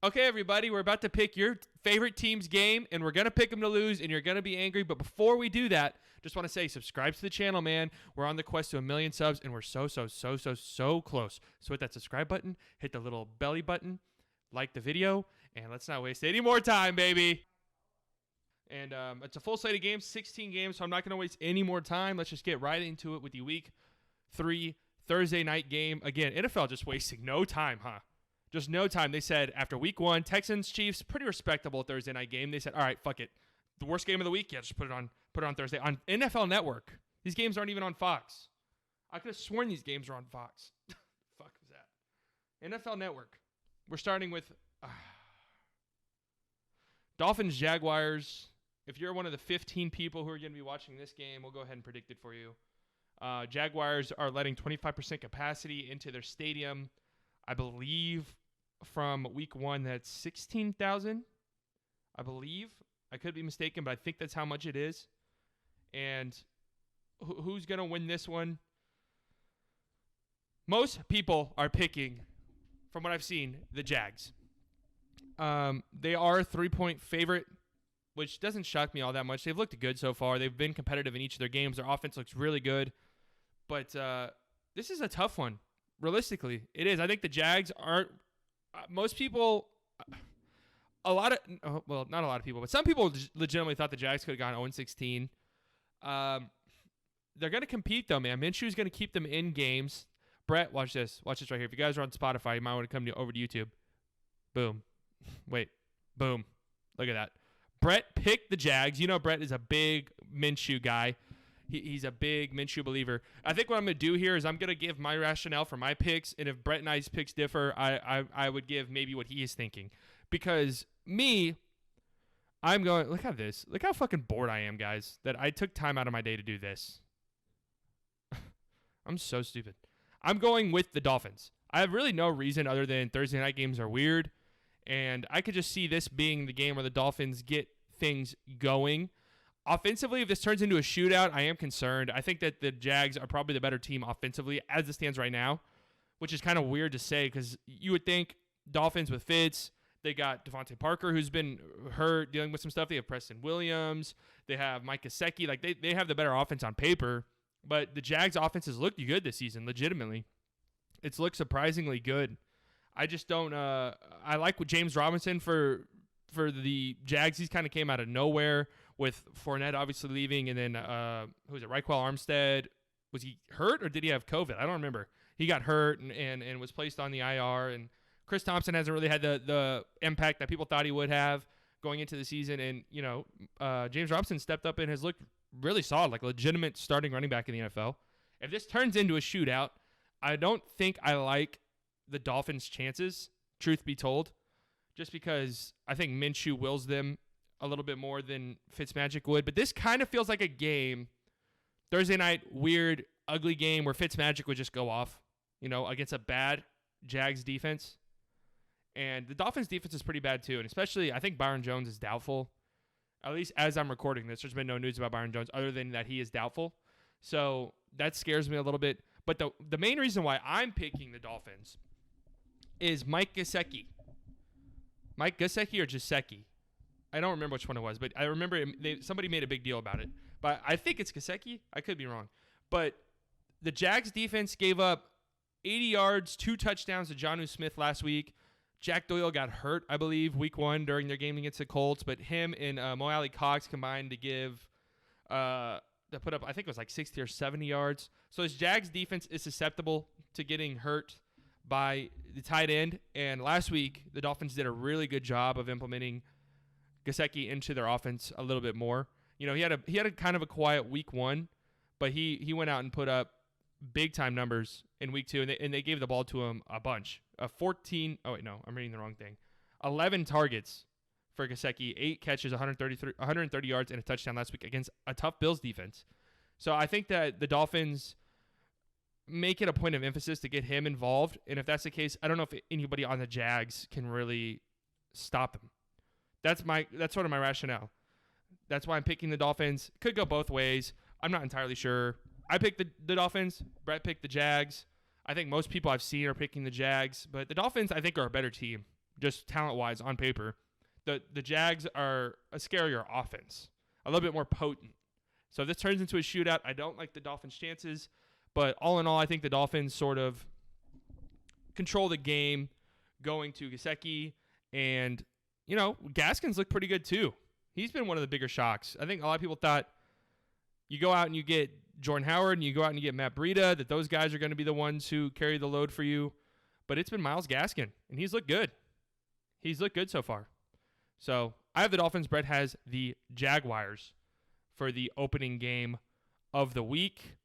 Okay, everybody, we're about to pick your favorite team's game, and we're going to pick them to lose, and you're going to be angry. But before we do that, just want to say subscribe to the channel, man. We're on the quest to 1 million subs, and we're so close. So hit that subscribe button, hit the little belly button, like the video, and let's not waste any more time, baby. And it's a full slate of games, 16 games, so I'm not going to waste any more time. Let's just get right into it with the Week 3 Thursday night game. Again, NFL just wasting no time, huh? Just no time. They said after Week 1, Texans, Chiefs, pretty respectable Thursday night game. They said, all right, fuck it. The worst game of the week? Yeah, just put it on Thursday. On NFL Network. These games aren't even on Fox. I could have sworn these games are on Fox. Fuck was that? NFL Network. We're starting with Dolphins, Jaguars. If you're one of the 15 people who are going to be watching this game, we'll go ahead and predict it for you. Jaguars are letting 25% capacity into their stadium. I believe from Week 1, that's 16,000. I believe. I could be mistaken, but I think that's how much it is. And who's going to win this one? Most people are picking, from what I've seen, the Jags. They are a 3-point favorite, which doesn't shock me all that much. They've looked good so far. They've been competitive in each of their games. Their offense looks really good. But this is a tough one. Realistically, it is. I think the Jags aren't most people, not a lot of people, but some people legitimately thought the Jags could have gone 0-16. They're going to compete, though, man. Minshew's going to keep them in games. Brett, watch this. Watch this right here. If you guys are on Spotify, you might want to come over to YouTube. Boom. Wait. Boom. Look at that. Brett picked the Jags. You know Brett is a big Minshew guy. He's a big Minshew believer. I think what I'm going to do here is I'm going to give my rationale for my picks, and if Brett and I's picks differ, I would give maybe what he is thinking. Because I'm going, look at this. Look how fucking bored I am, guys, that I took time out of my day to do this. I'm so stupid. I'm going with the Dolphins. I have really no reason other than Thursday night games are weird, and I could just see this being the game where the Dolphins get things going. Offensively, if this turns into a shootout, I am concerned. I think that the Jags are probably the better team offensively as it stands right now, which is kind of weird to say because you would think Dolphins with Fitz, they got Devontae Parker, who's been hurt, dealing with some stuff. They have Preston Williams. They have Mike Gesicki. Like, they have the better offense on paper, but the Jags' offense has looked good this season, legitimately. It's looked surprisingly good. I just don't I like what James Robinson for the Jags. He's kind of came out of nowhere with Fournette obviously leaving, and then who was it? Raquel Armstead. Was he hurt or did he have COVID? I don't remember. He got hurt and was placed on the IR, and Chris Thompson hasn't really had the impact that people thought he would have going into the season. And, you know, James Robinson stepped up and has looked really solid, like a legitimate starting running back in the NFL. If this turns into a shootout, I don't think I like the Dolphins' chances, truth be told, just because I think Minshew wills them a little bit more than Fitzmagic would. But this kind of feels like a game, Thursday night, weird, ugly game where Fitzmagic would just go off, you know, against a bad Jags defense. And the Dolphins' defense is pretty bad too, and especially I think Byron Jones is doubtful. At least as I'm recording this, there's been no news about Byron Jones other than that he is doubtful. So that scares me a little bit. But the main reason why I'm picking the Dolphins is Mike Gesicki. Mike Gesicki or Gesicki? I don't remember which one it was, but I remember somebody made a big deal about it. But I think it's Gesicki. I could be wrong. But the Jags defense gave up 80 yards, 2 touchdowns to Jonnu Smith last week. Jack Doyle got hurt, I believe, week 1 during their game against the Colts. But him and Mo Alley Cox combined to put up, I think it was like 60 or 70 yards. So this Jags defense is susceptible to getting hurt by the tight end. And last week, the Dolphins did a really good job of implementing Gesicki into their offense a little bit more. You know, he had a kind of a quiet week 1, but he went out and put up big time numbers in week 2, and they gave the ball to him a bunch. 14. Oh wait, no, I'm reading the wrong thing. 11 targets for Gesicki, 8 catches, 130 yards, and a touchdown last week against a tough Bills defense. So I think that the Dolphins make it a point of emphasis to get him involved, and if that's the case, I don't know if anybody on the Jags can really stop him. That's sort of my rationale. That's why I'm picking the Dolphins. Could go both ways. I'm not entirely sure. I picked the Dolphins. Brett picked the Jags. I think most people I've seen are picking the Jags, but the Dolphins, I think, are a better team just talent-wise on paper. The Jags are a scarier offense, a little bit more potent. So if this turns into a shootout, I don't like the Dolphins' chances. But all in all, I think the Dolphins sort of control the game going to Gesicki. And, Gaskins looked pretty good too. He's been one of the bigger shocks. I think a lot of people thought you go out and you get Jordan Howard and you go out and you get Matt Breida, that those guys are going to be the ones who carry the load for you. But it's been Myles Gaskin, and he's looked good. He's looked good so far. So I have the Dolphins. Brett has the Jaguars for the opening game of the week.